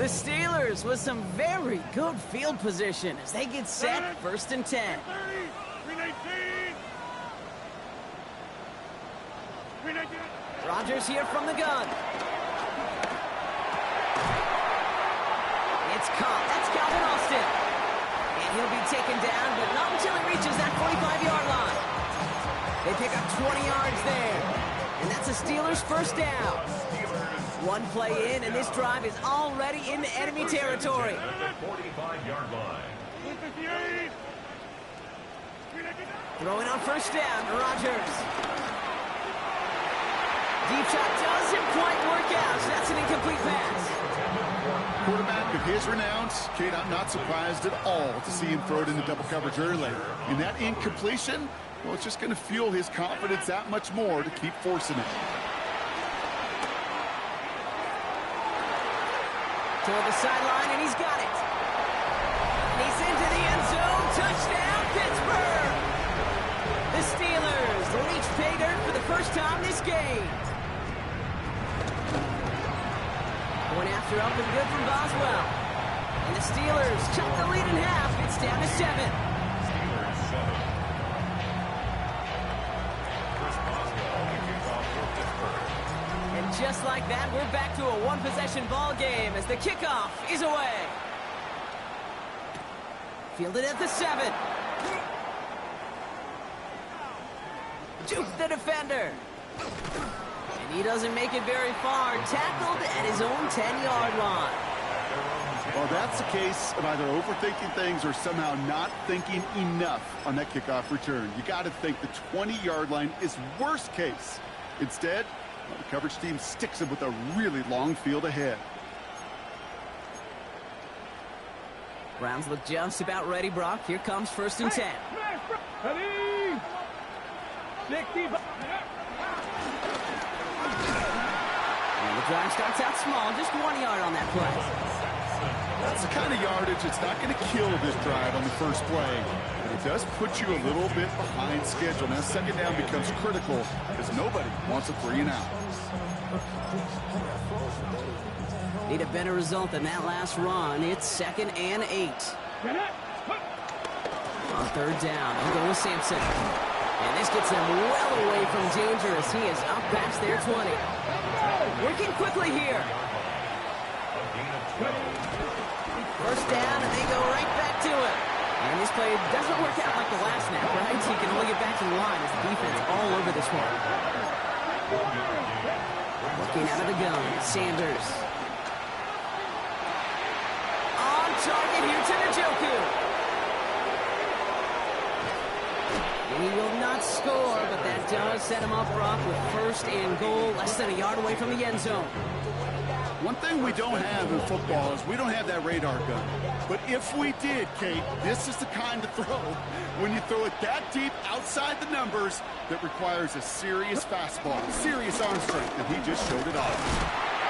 The Steelers with some very good field position as they get set, 1st and 10. Rodgers here from the gun. It's caught. That's Calvin Austin. And he'll be taken down, but not until he reaches that 45-yard line. They pick up 20 yards there. And that's a Steelers first down. One play in, and this drive is already into enemy territory. 45-yard line. Throwing on first down, Rodgers. Deep shot doesn't quite work out, so that's an incomplete pass. Quarterback of his renown, Kate, I'm not surprised at all to see him throw it into double coverage early. And that incompletion, well, it's just going to fuel his confidence that much more to keep forcing it. Toward the sideline, and he's got it. And he's into the end zone. Touchdown, Pittsburgh! The Steelers reach pay dirt for the first time this game. Going after up and good from Boswell. And the Steelers cut the lead in half. It's down to 7. Steelers 7. Chris Boswell kicks off for Pittsburgh. And just like that, we're back to a one-possession ball game as the kickoff is away. Fielded at the 7. Juke the defender. And he doesn't make it very far. Tackled at his own 10-yard line. Well, that's the case of either overthinking things or somehow not thinking enough on that kickoff return. You got to think the 20-yard line is worst case. Instead, the coverage team sticks him with a really long field ahead. Browns look just about ready, Brock. Here comes 1st and 10. And the drive starts out small, just 1 yard on that play. That's the kind of yardage that's not going to kill this drive on the first play. But it does put you a little bit behind schedule. Now, 2nd down becomes critical because nobody wants a 3 and out. Need a better result than that last run. It's 2nd and 8. On 3rd down, he'll go with Sampson. And this gets him well away from danger as he is up past their 20. Working quickly here. 1st down, and they go right back to it. And this play doesn't work out like the last snap, right? He can only get back to the line as the defense all over this one. Looking out of the gun, Sanders. On target here to Njoku. And he will not score, but that does set him up, Brock, with 1st and goal, less than a yard away from the end zone. One thing we don't have in football is we don't have that radar gun. But if we did, Kate, this is the kind of throw, when you throw it that deep outside the numbers, that requires a serious fastball, serious arm strength, and he just showed it off.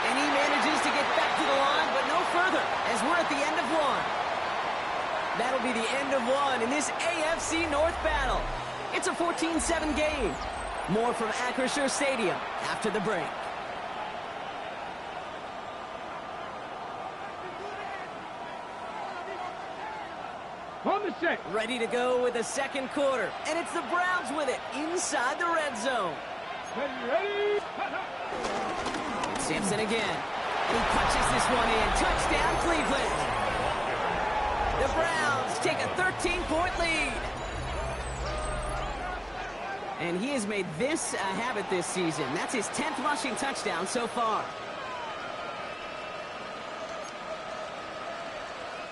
And he manages to get back to the line, but no further, as we're at the end of 1. That'll be the end of 1 in this AFC North battle. It's a 14-7 game. More from Acrisure Stadium after the break. On the set. Ready to go with the 2nd quarter. And it's the Browns with it inside the red zone. Ready. Sampson again. He punches this one in. Touchdown, Cleveland. The Browns take a 13-point lead. And he has made this a habit this season. That's his 10th rushing touchdown so far.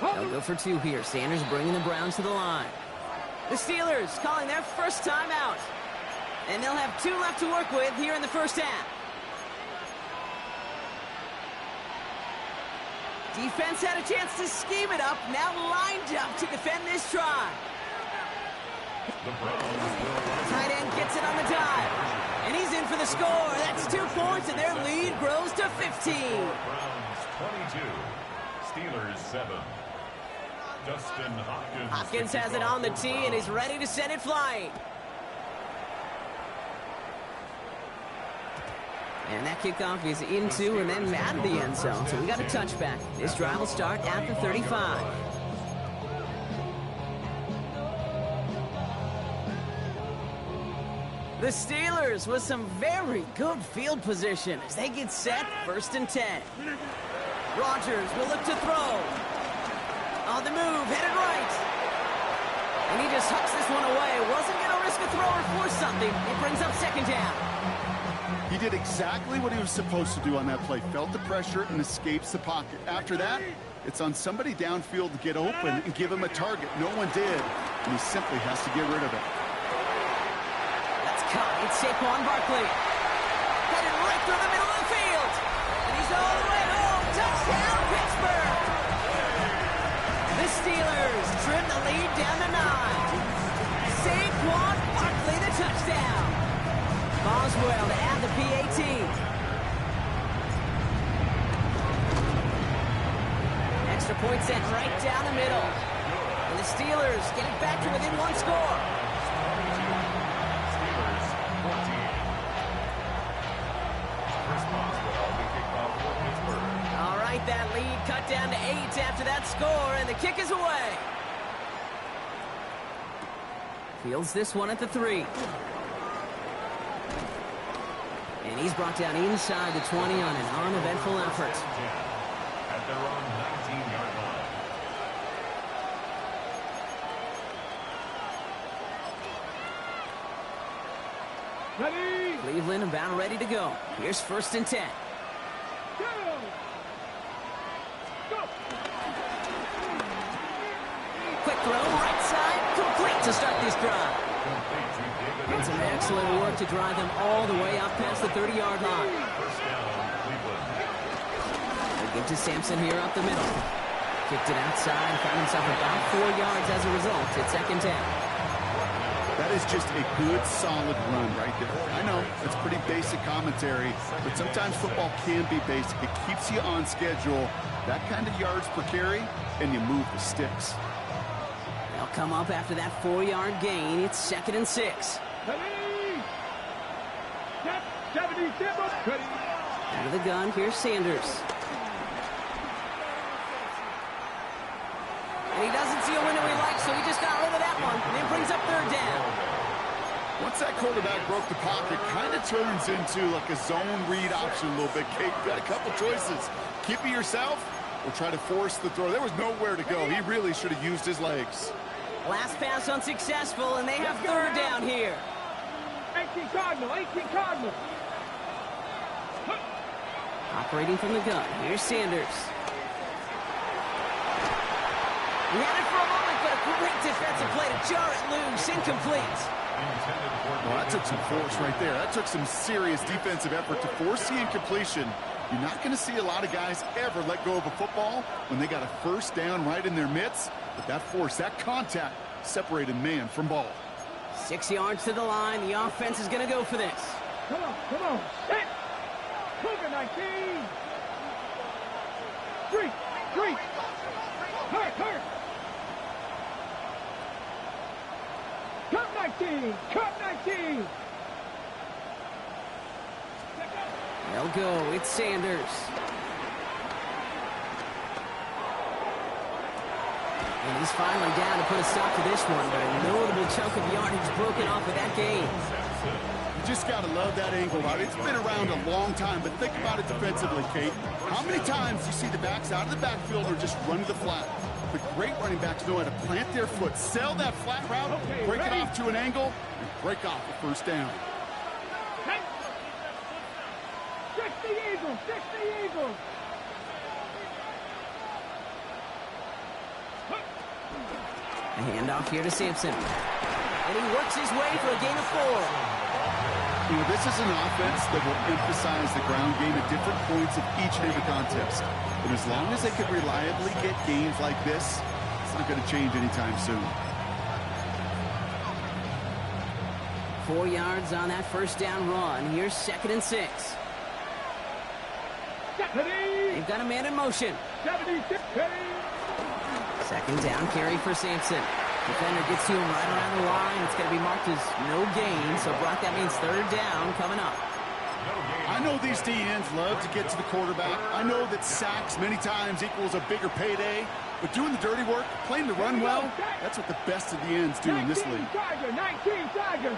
They'll go for 2 here. Sanders bringing the Browns to the line. The Steelers calling their first time out. And they'll have 2 left to work with here in the first half. Defense had a chance to scheme it up. Now lined up to defend this try. Tight end gets it on the dive. And he's in for the score. That's 2 points, and their lead grows to 15. Browns 22, Steelers 7. Dustin Hopkins. Hopkins has it on the tee and is ready to send it flying. And that kickoff is into and then out of the end zone. So we got a touchback. This drive will start at the 35. The Steelers with some very good field position as they get set, 1st and 10. Rodgers will look to throw. On the move, headed right. And he just hucks this one away. Wasn't going to risk a throw or force something. It brings up 2nd down. He did exactly what he was supposed to do on that play. Felt the pressure and escapes the pocket. After that, it's on somebody downfield to get open and give him a target. No one did, and he simply has to get rid of it. That's caught. It's Saquon Barkley. Headed right through the middle of the field. And he's all the way home. Touchdown, Pittsburgh. The Steelers trim the lead down to 9. Saquon Barkley, the touchdown. Boswell to add the PAT. Extra point sent right down the middle. And the Steelers get it back to within 1 score. Steelers 14. Chris Boswell, the kickoff for Pittsburgh. All right, that lead cut down to 8 after that score, and the kick is away. Fields this one at the 3. And he's brought down inside the 20 on an uneventful effort. At their own 19-yard line. Ready? Cleveland about ready to go. Here's 1st and 10. Go! Go! Quick throw, right side, complete to start this drive. And some excellent work to drive them all the way up past the 30-yard line. First down, Cleveland. They give to Sampson here up the middle. Kicked it outside, found himself about 4 yards as a result. It's 2nd down. That is just a good, solid run right there. I know, it's pretty basic commentary, but sometimes football can be basic. It keeps you on schedule, that kind of yards per carry, and you move the sticks. They'll come up after that 4-yard gain. It's 2nd and 6. Ready? Set 77. Ready? Out of the gun, here's Sanders. And he doesn't see a window he likes, so he just got rid of that one. And it brings up 3rd down. Once that quarterback broke the pocket, kind of turns into like a zone read option a little bit. Kate, you got a couple choices. Keep it yourself or try to force the throw. There was nowhere to go. He really should have used his legs. Last pass unsuccessful, and they have 3rd down here. 18 Cardinal, 18 Cardinal. Operating from the gun, here's Sanders. He had it for a moment, but a great defensive play to jar it loose. Incomplete. Well, that took some force right there. That took some serious defensive effort to force the incompletion. You're not going to see a lot of guys ever let go of a football when they got a 1st down right in their midst. But that force, that contact, separated man from ball. 6 yards to the line. The offense is going to go for this. Come on, come on. Set. Cougar 19. 3. Hurt. Cut 19. Cut 19. They'll go. It's Sanders. And he's finally down to put a stop to this one, but a notable chunk of yardage broken off of that game. You just got to love that angle route. It's been around a long time, but think about it defensively, Kate. How many times do you see the backs out of the backfield or just run to the flat? The great running backs know how to plant their foot, sell that flat route, break it off to an angle, and break off the 1st down. 60 Eagles, 60 Eagles. A handoff here to Sampson. And he works his way for a gain of 4. You know, this is an offense that will emphasize the ground game at different points of each and every contest. But as long as they can reliably get gains like this, it's not going to change anytime soon. 4 yards on that 1st down run. Here's 2nd and 6. They've got a man in motion. 76. 2nd down carry for Sampson. Defender gets to him right around the line. It's going to be marked as no gain. So, Brock, that means 3rd down coming up. I know these DNs love to get to the quarterback. I know that sacks many times equals a bigger payday. But doing the dirty work, playing the run well, that's what the best of the ends do in this league. 19 Tigers.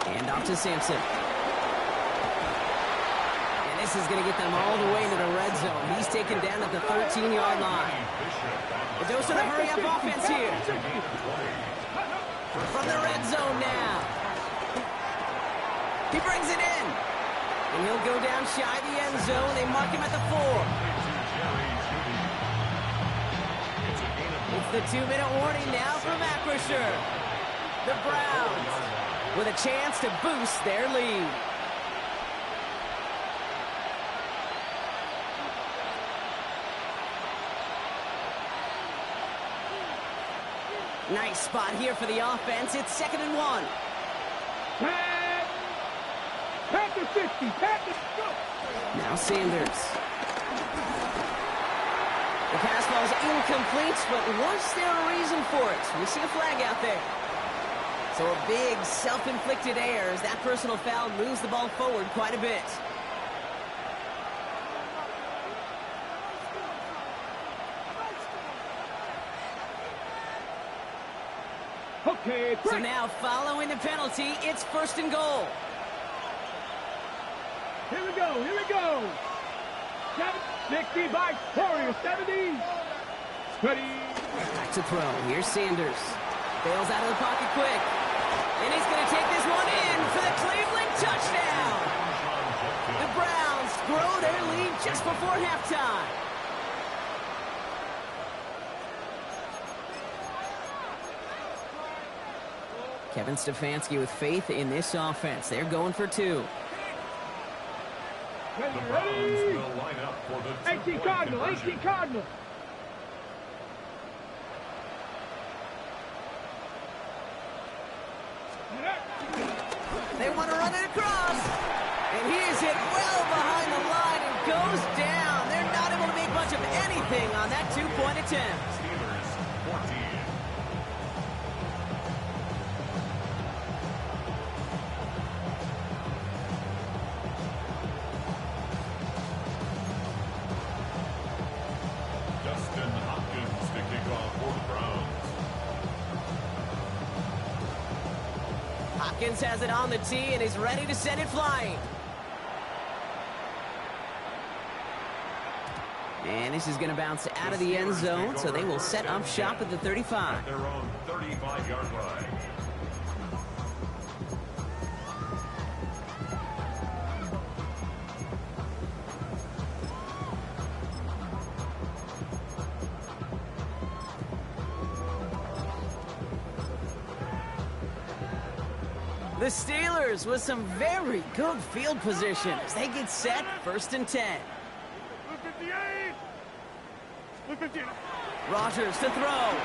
And off to Sampson. And this is going to get them all the way into the red zone. He's taken down at the 13-yard line. The dose of the hurry-up offense here. From the red zone now. He brings it in. And he'll go down shy of the end zone. They mark him at the 4. It's the 2-minute warning now from Acrisure. The Browns with a chance to boost their lead. Nice spot here for the offense. It's 2nd and 1. Pack the 50. Pack the go. Now Sanders. The pass ball is incomplete, but was there a reason for it? We see a flag out there. So a big self-inflicted error as that personal foul moves the ball forward quite a bit. Okay, So now following the penalty, it's 1st and goal. Here we go. 60 by Warriors, 70. Ready. Back to throw. Here's Sanders. Bails out of the pocket quick. And he's going to take this one in for the Cleveland touchdown. The Browns grow their lead just before halftime. Kevin Stefanski with faith in this offense. They're going for 2. The Browns will line up for the 18 Cardinal. They want to run it across. And he is hit well behind the line and goes down. They're not able to make much of anything on that 2-point attempt. Steelers 14. Hopkins has it on the tee and is ready to send it flying. And this is going to bounce out of the end zone, so they will set up shop at the 35. Their own 35-yard line. The Steelers with some very good field position as they get set, 1st and 10. Rodgers to throw.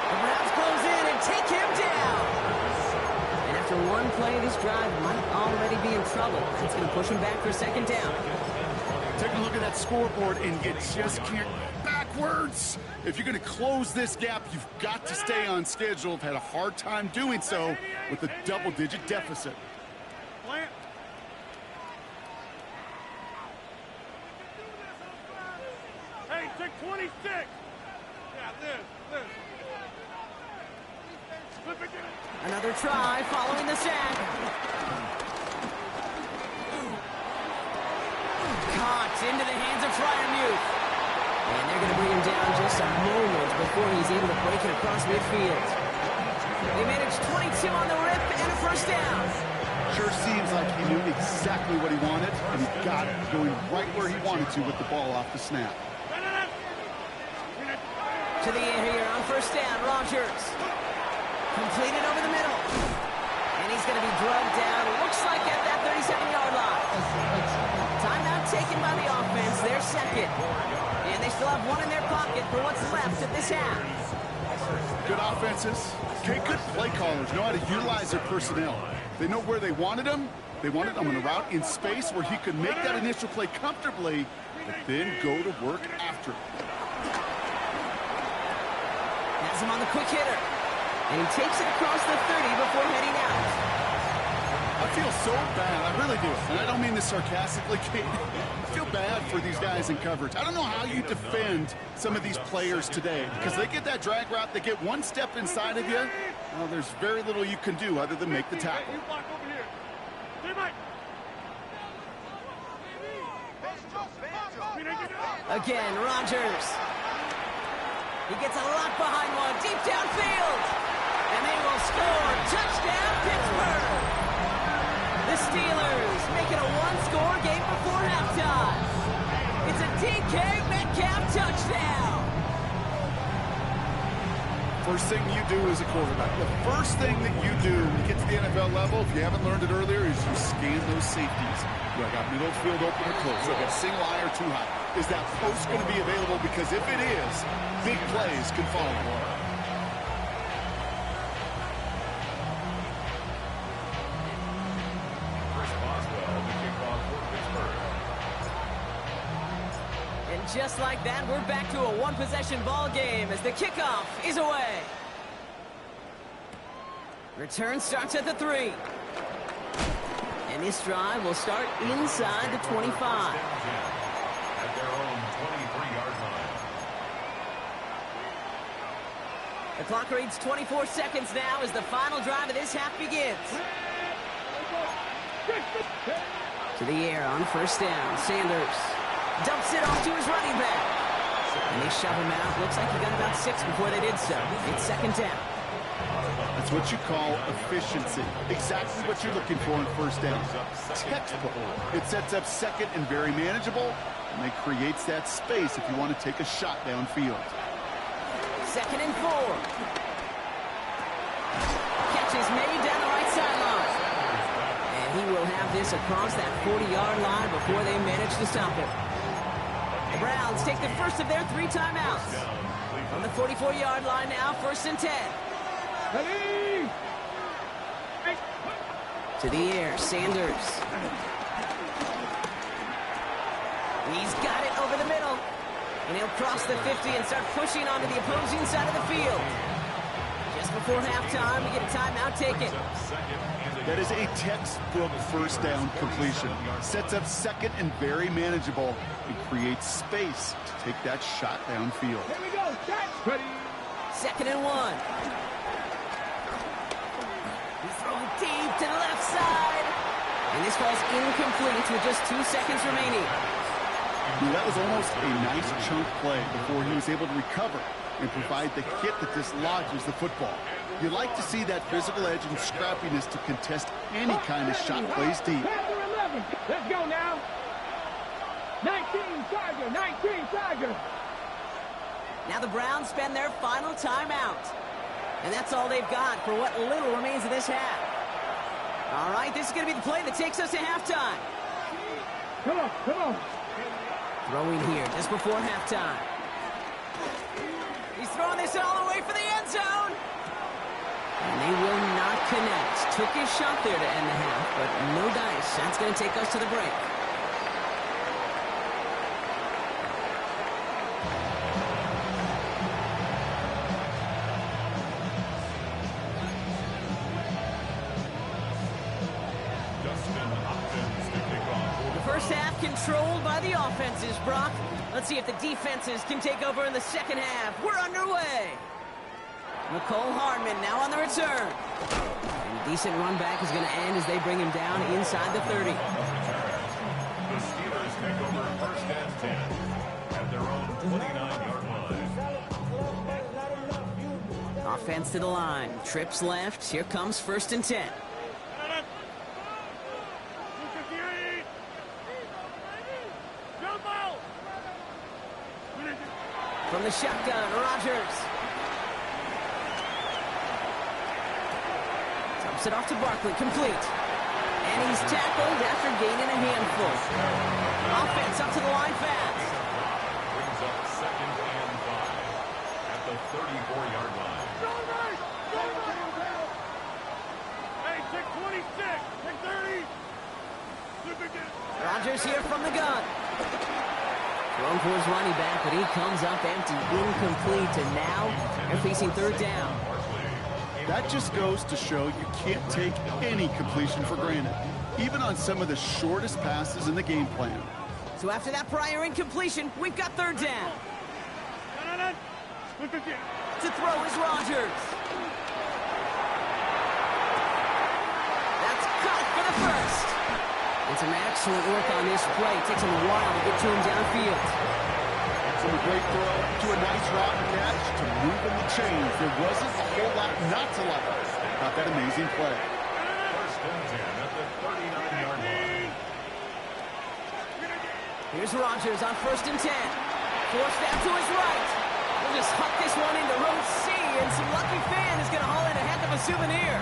The Browns close in and take him down. And after one play, this drive might already be in trouble. It's going to push him back for 2nd down. Take a look at that scoreboard and you just can't go backwards. If you're going to close this gap, you've got to stay on schedule. I've had a hard time doing so with a double-digit deficit. Hey, take 26. Yeah, this. Another try following the sack. Caught into the hands of Freiermuth. And they're going to bring him down just a moment before he's able to break it across midfield. They managed 22 on the rip and a 1st down. Sure seems like he knew exactly what he wanted, and he got it going right where he wanted to with the ball off the snap. To the air here on 1st down, Rodgers. Completed over the middle. And he's going to be drugged down, looks like at that 37-yard line. Timeout taken by the offense, their 2nd. And they still have one in their pocket for what's left of this half. Good offenses. Okay, good play callers know how to utilize their personnel. They know where they wanted them. They wanted them on a route in space where he could make that initial play comfortably, but then go to work after it. Has him on the quick hitter. And he takes it across the 30 before heading out. feel so bad. I really do. And I don't mean this sarcastically, Kate. I feel bad for these guys in coverage. I don't know how you defend some of these players today because they get that drag route, they get one step inside of you. Well, there's very little you can do other than make the tackle. Again, Rodgers. He gets a lot behind one, deep downfield. And they will score. Touchdown, Pittsburgh. The Steelers make it a one-score game before halftime. It's a DK Metcalf touchdown. First thing you do as a quarterback, the first thing that you do when you get to the NFL level, if you haven't learned it earlier, is you scan those safeties. Do I got middle field open or close? Do I got single high or too high? Is that post going to be available? Because if it is, big plays can follow. Just like that, we're back to a one-possession ball game as the kickoff is away. Return starts at the 3. And this drive will start inside the 25. At their own 23-yard line. The clock reads 24 seconds now as the final drive of this half begins. To the air on first down, Sanders dumps it off to his running back. And they shove him out. Looks like he got about 6 before they did so. It's second down. That's what you call efficiency. Exactly what you're looking for in first down. Textbook. It sets up second and very manageable, and it creates that space if you want to take a shot downfield. Second and 4. Catch is made down the right sideline. And he will have this across that 40-yard line before they manage to stop him. The Browns take the first of their 3 timeouts. On the 44-yard line now, first and 10. Ready? To the air, Sanders. He's got it over the middle. And he'll cross the 50 and start pushing onto the opposing side of the field. Just before halftime, we get a timeout taken. That is a textbook first down completion. Sets up second and very manageable and creates space to take that shot downfield. Here we go. Ready? Second and 1. He's throwing deep to the left side. And this falls incomplete with just 2 seconds remaining. That was almost a nice chunk play before he was able to recover and provide the hit that dislodges the football. You like to see that physical edge and scrappiness to contest any kind of shot plays deep. Let's go now. 19 Tiger, 19 Tiger. Now the Browns spend their final timeout. And that's all they've got for what little remains of this half. All right, this is going to be the play that takes us to halftime. Come on, come on. Throwing here just before halftime. He's throwing this all the way for the end zone. And they will not connect. Took his shot there to end the half, but no dice. That's going to take us to the break. The first half controlled by the offenses, Brock. Let's see if the defenses can take over in the second half. We're underway. McCole Hardman now on the return. And a decent run back is going to end as they bring him down inside the 30. The Steelers take over first and 10 at their own 29-yard line. Offense to the line. Trips left. Here comes first and 10. From the shotgun, Rodgers. Dumps it off to Barkley, complete. And he's tackled after gaining a handful. Offense up to the line fast. Brings up second and 5 at the 34-yard line. Hey, check 26, check 30. Rodgers here from the gun. Thrown for his running back, but he comes up empty, incomplete, and now they're facing third down. That just goes to show you can't take any completion for granted, even on some of the shortest passes in the game plan. So after that prior incompletion, we've got third down. To throw is Rodgers. That's caught for the first. And some excellent work on this play. It takes him a while to get to him downfield. From a great throw to a nice route and catch to move in the chains. There wasn't a whole lot not to like about that amazing play. First and 10 at the 39-yard line. Here's Rodgers on first and 10. Forced down to his right. He'll just huck this one into row C, and some lucky fan is going to haul in a heck of a souvenir.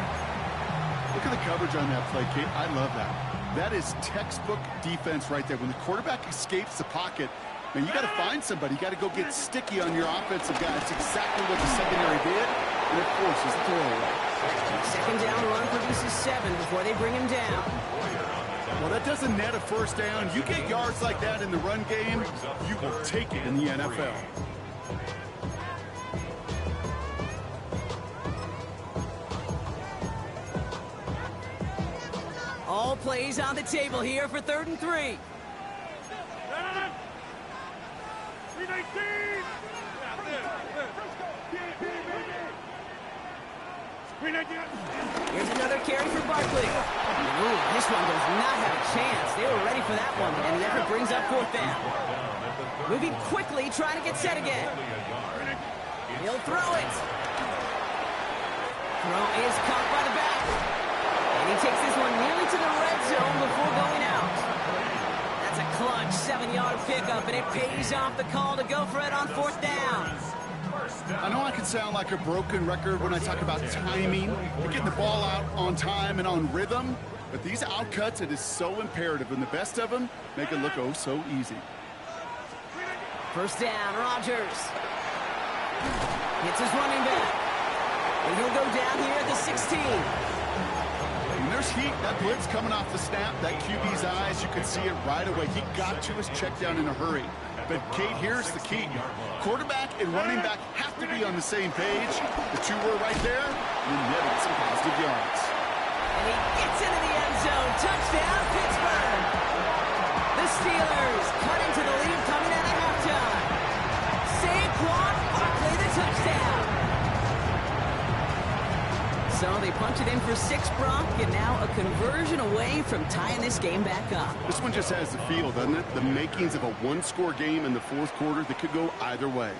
Look at the coverage on that play, Kate. I love that. That is textbook defense right there. When the quarterback escapes the pocket, man, you got to find somebody. You got to go get sticky on your offensive guy. It's exactly what the secondary did, and it forces the throwaway. Second down run produces 7 before they bring him down. Well, that doesn't net a first down. You get yards like that in the run game, you will take it in the NFL. All plays on the table here for 3rd and 3. Here's another carry for Barkley. Ooh, this one does not have a chance. They were ready for that one, and the effort brings up 4th down. Moving quickly, trying to get set again. He'll throw it. Throw is caught by the back. And he takes this one nearly to the red zone before going out. That's a clutch 7-yard pickup, and it pays off the call to go for it on 4th down. I know I can sound like a broken record when I talk about timing, and getting the ball out on time and on rhythm, but these outcuts, it is so imperative, and the best of them make it look oh so easy. First down, Rodgers. Hits his running back. And he'll go down here at the 16. And there's heat. That blitz coming off the snap, that QB's eyes, you can see it right away. He got to his check down in a hurry. But, Kate, here's the key. Quarterback and running back have to be on the same page. The two were right there, and netted some positive yards. And he gets into the end zone. Touchdown, Pittsburgh. The Steelers cut into the lead coming out of halftime. Saquon Barkley, the touchdown. So they punch it in for 6, Brock, and now a conversion away from tying this game back up. This one just has the feel, doesn't it? The makings of a one-score game in the 4th quarter that could go either way.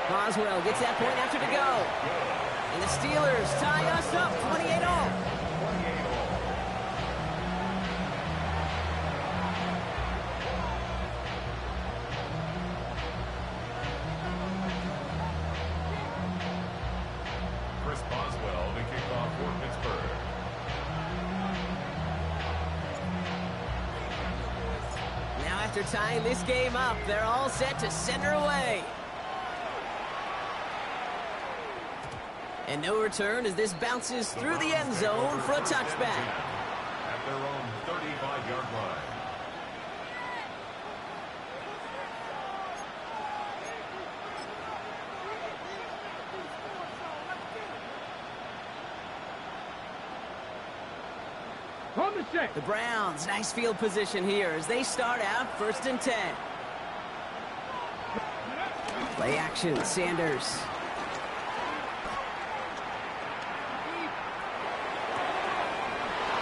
Boswell gets that point after to go. And the Steelers tie us up 28-all. Boswell to kick off for Pittsburgh. Now after tying this game up, they're all set to center away. And no return as this bounces through the end zone for a touchback. At their own 35-yard line. The Browns, nice field position here as they start out 1st and 10. Play action, Sanders.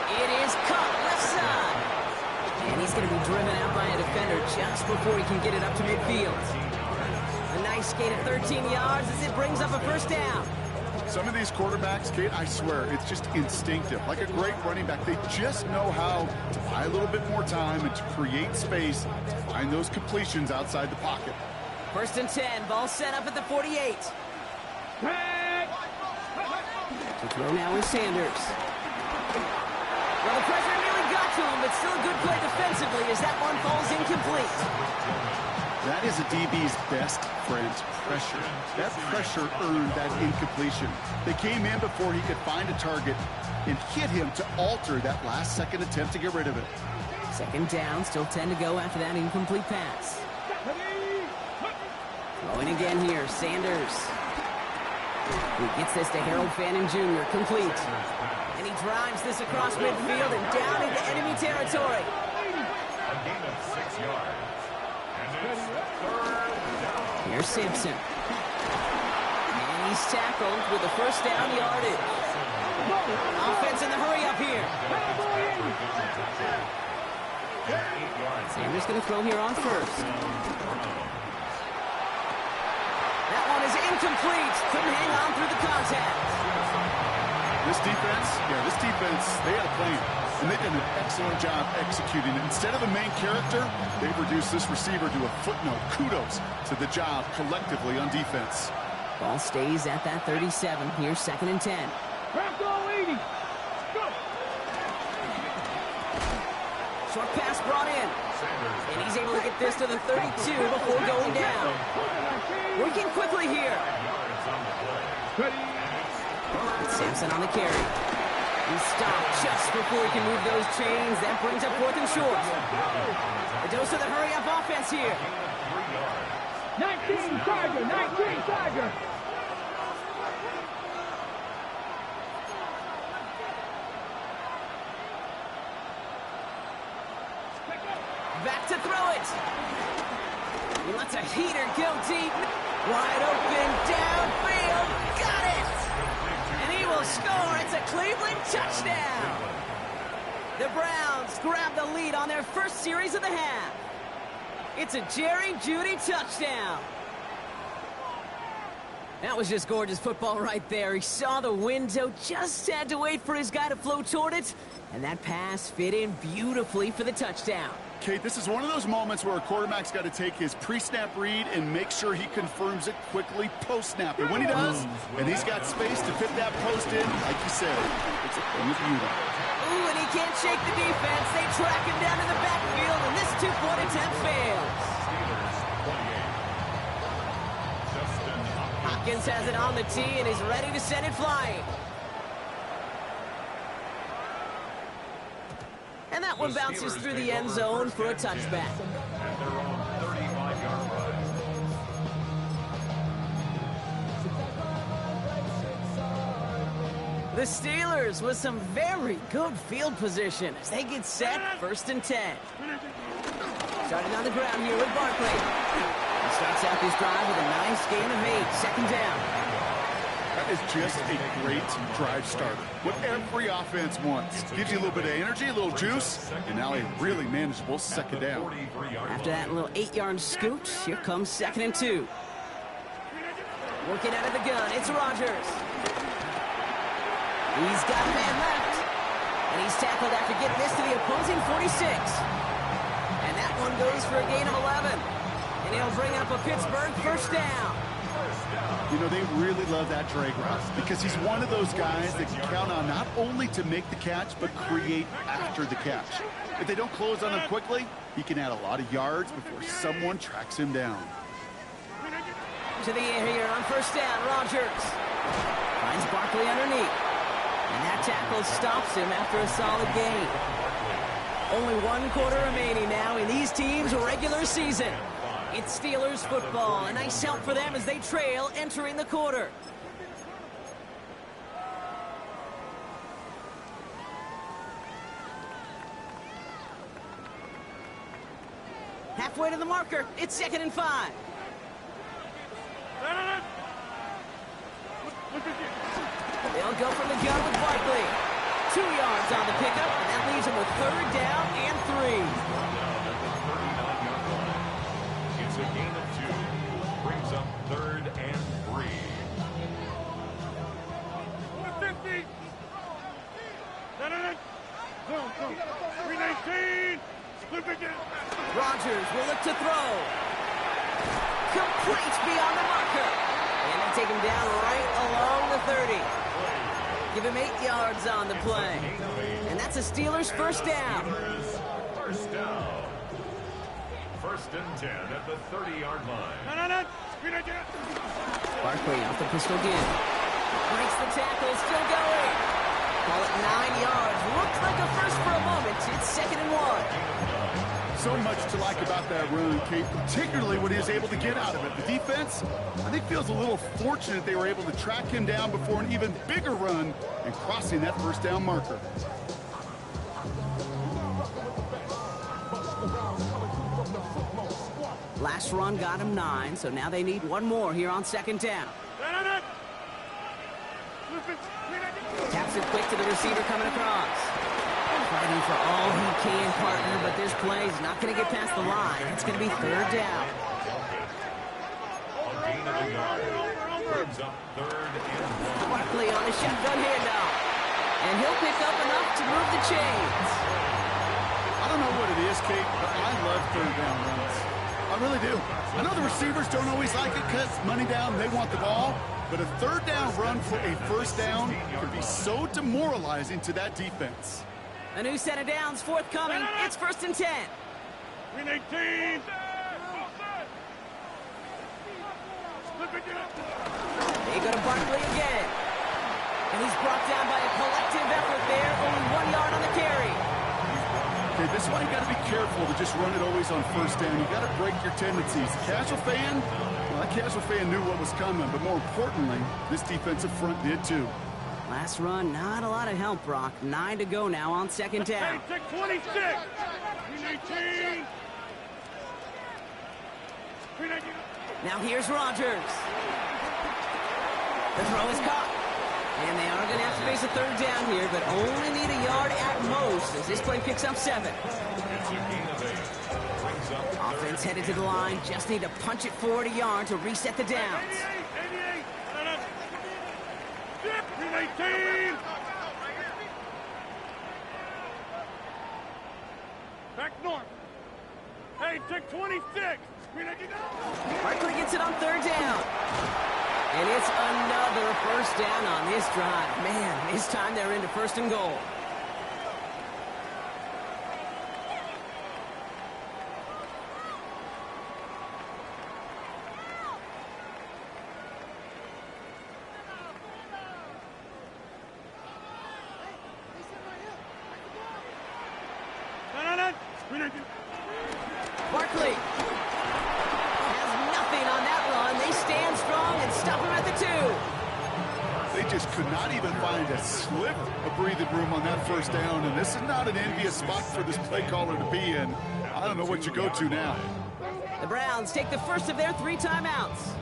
It is caught left side. And he's going to be driven out by a defender just before he can get it up to midfield. A nice skate at 13 yards as it brings up a 1st down. Some of these quarterbacks, Kate, I swear, it's just instinctive. Like a great running back, they just know how to buy a little bit more time and to create space to find those completions outside the pocket. 1st and 10, ball set up at the 48. To throw now is Sanders. Well, the pressure nearly got to him, but still a good play defensively as that one falls incomplete. That is a DB's best friend, pressure. That pressure earned that incompletion. They came in before he could find a target and hit him to alter that last-second attempt to get rid of it. 2nd down, still 10 to go after that incomplete pass. Going again here, Sanders. He gets this to Harold Fannin Jr., complete. And he drives this across midfield and down into enemy territory. A gain of 6 yards. And it's third down. Here's Simpson. And he's tackled with the first down yardage. Offense in the hurry up here. Sanders going to throw here on first. That one is incomplete. Couldn't hang on through the contact. This defense, they had a plan. And they did an excellent job executing it. Instead of the main character, they've reduced this receiver to a footnote. Kudos to the job collectively on defense. Ball stays at that 37. Here's 2nd and 10. Short pass brought in. And he's able to get this to the 32 before going down. Working quickly here. It's Simpson on the carry. He stopped just before he can move those chains. That brings up 4th and short. A dose of the hurry-up offense here. 19 Tiger. Back to throw it. He lets a heater go deep. Wide open, downfield. Got it. And he will score. It's a Cleveland touchdown. The Browns grab the lead on their first series of the half. It's a Jerry Jeudy touchdown. That was just gorgeous football right there. He saw the window, just had to wait for his guy to flow toward it, and that pass fit in beautifully for the touchdown. Kate, this is one of those moments where a quarterback's got to take his pre-snap read and make sure he confirms it quickly post-snap. And when he does, and he's got space to fit that post in, like you said, it's a thing of beauty. Ooh, and he can't shake the defense. They track him down in the backfield, and this two-point attempt fails. Hopkins has it on the tee and is ready to send it flying. And that one bounces through the end zone for a touchback. At their own 35-yard line. The Steelers with some very good field position as they get set 1st and 10. Starting on the ground here with Barkley. He starts out this drive with a nice gain of 8, 2nd down. That is just a great drive starter. What every offense wants. Gives you a little bit of energy, a little juice, and now a really manageable 2nd down. After that little 8-yard scoot, here comes 2nd and 2. Working out of the gun, it's Rodgers. He's got a man left. And he's tackled after getting this to the opposing 46. And that one goes for a gain of 11. And he'll bring up a Pittsburgh 1st down. You know, they really love that drag route because he's one of those guys that can count on not only to make the catch, but create after the catch. If they don't close on him quickly, he can add a lot of yards before someone tracks him down. To the air here on 1st down, Rodgers. Finds Barkley underneath. And that tackle stops him after a solid gain. Only 1 quarter remaining now in these teams' regular season. It's Steelers football. A nice help for them as they trail entering the quarter. Halfway to the marker. It's 2nd and 5. They'll go from the gun with Barkley. 2 yards on the pickup, and that leaves him with 3rd down and 3. It's a gain of 2. Brings up 3rd and 3. Rodgers will look to throw. Complete beyond the marker. And they take him down right along the 30. Give him 8 yards on the play. And that's a Steelers 1st down. First down. 1st and 10 at the 30-yard line. Barkley off the pistol again. Breaks the tackle, still going. Call it 9 yards. Looked like a first for a moment. It's 2nd and 1. So much to like about that run, Kate, particularly what he was able to get out of it. The defense, I think, feels a little fortunate they were able to track him down before an even bigger run and crossing that first down marker. Last run got him 9, so now they need one more here on second down. Taps it quick to the receiver coming across. Fighting for all he can, partner, but this play is not going to get past the line. It's going to be third down. Barkley on a shotgun handoff. And he'll pick up enough to move the chains. I don't know what it is, Kate, but I love third down runs. I really do. I know the receivers don't always like it because money down, they want the ball. But a third down run for a first down can be so demoralizing to that defense. A new set of downs forthcoming. It's 1st and 10. Win 18. They go to Barkley again. And he's brought down by a collective effort there. Only 1 yard on the carry. Okay, this is why you got to be careful to just run it always on first down. You got to break your tendencies. Casual fan, well, that casual fan knew what was coming, but more importantly, this defensive front did too. Last run, not a lot of help, Brock. 9 to go now on second down. 26. 18. Now here's Rodgers. The throw is caught. And they are going to have to face a third down here, but only need a yard at most as this play picks up 7. Offense headed to the line. Just need to punch it forward a yard to reset the downs. 18. Back north. Hey, take 26. Barkley gets it on third down. And it's another first down on this drive. Man, this time they're into 1st and goal. Barkley has nothing on that run. They stand strong and stop him at the 2. They just could not even find a sliver of breathing room on that first down, and this is not an envious spot for this play caller to be in. I don't know what you go to now. The Browns take the first of their 3 timeouts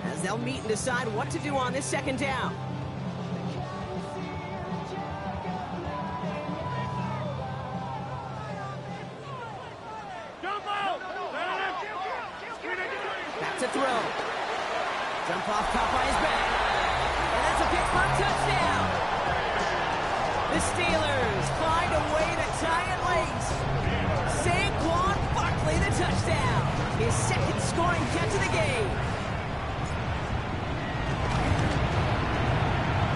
as they'll meet and decide what to do on this second down. Back to throw. Jump off, caught by his back. And that's a Pittsburgh touchdown. The Steelers find a way to tie it late. Saquon Barkley, the touchdown. His 2nd scoring catch of the game.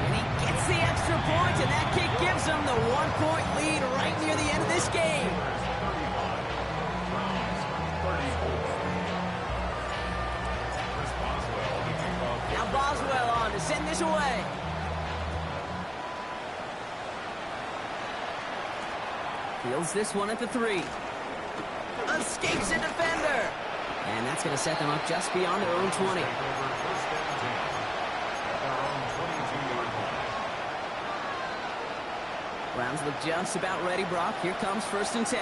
And he gets the extra point, and that kick gives him the 1-point lead right near the end of this game. Now Boswell on to send this away. Fields this one at the 3. Escapes a defender. And that's going to set them up just beyond their own 20. Browns look just about ready, Brock. Here comes 1st and 10.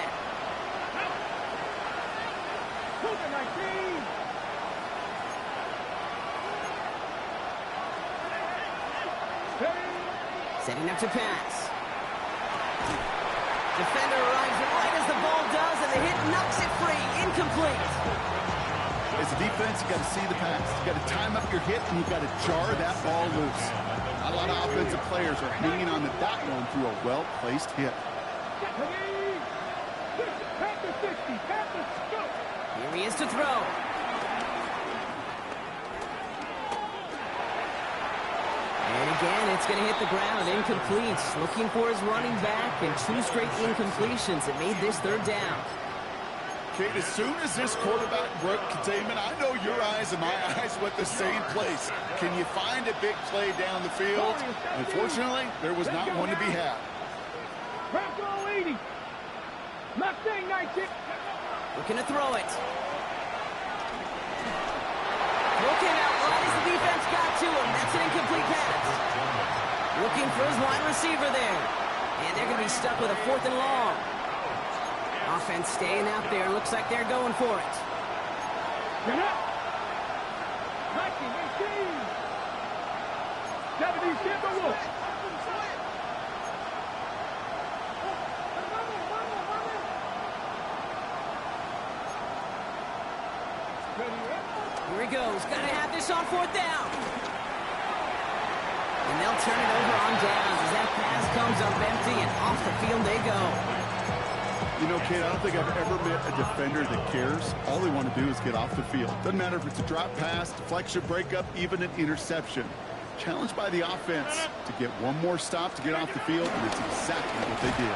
Setting up to pass. Defender arrives right as the ball does, and the hit knocks it free. Incomplete. As a defense, you got to see the pass. You got to time up your hit, and you got to jar that ball loose. Not a lot of offensive players are hanging on to that one through a well-placed hit. Here he is to throw. And again, it's going to hit the ground. Incomplete. Looking for his running back, and 2 straight incompletions that made this third down. Kate, as soon as this quarterback broke containment, I know your eyes and my eyes went the same place. Can you find a big play down the field? Unfortunately, there was not one to be had. Mustang 19. Looking to throw it. Looking out wide as the defense got to him. That's an incomplete pass. Looking for his wide receiver there. And they're going to be stuck with a 4th and long. Offense staying out there. Looks like they're going for it. Here he goes. Got to have this on 4th down. And they'll turn it over on downs as that pass comes up empty and off the field they go. You know, Kate, I don't think I've ever met a defender that cares. All they want to do is get off the field. Doesn't matter if it's a drop pass, deflection, breakup, even an interception. Challenged by the offense to get one more stop to get off the field, and it's exactly what they did.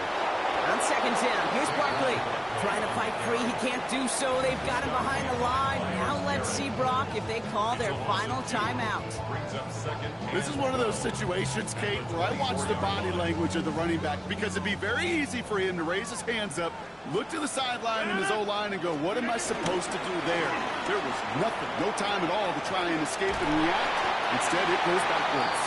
On 2nd down, here's Barkley. Trying to fight free, he can't do so. They've got him behind the line. Now let's see, Brock, if they call their final timeout. This is one of those situations, Kate, where I watch the body language of the running back because it'd be very easy for him to raise his hands up, look to the sideline in his O-line and go, what am I supposed to do there? There was nothing, no time at all to try and escape and react. Instead, it goes backwards.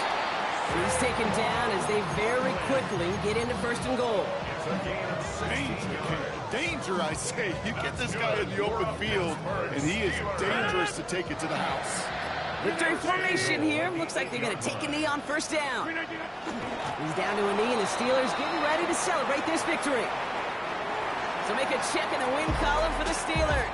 He's taken down as they very quickly get into 1st and goal. Danger, Kate. Danger, I say. You get this guy in the open field, and he is dangerous to take it to the house. Victory formation here. Looks like they're going to take a knee on 1st down. He's down to a knee, and the Steelers getting ready to celebrate this victory. So make a check in the win column for the Steelers.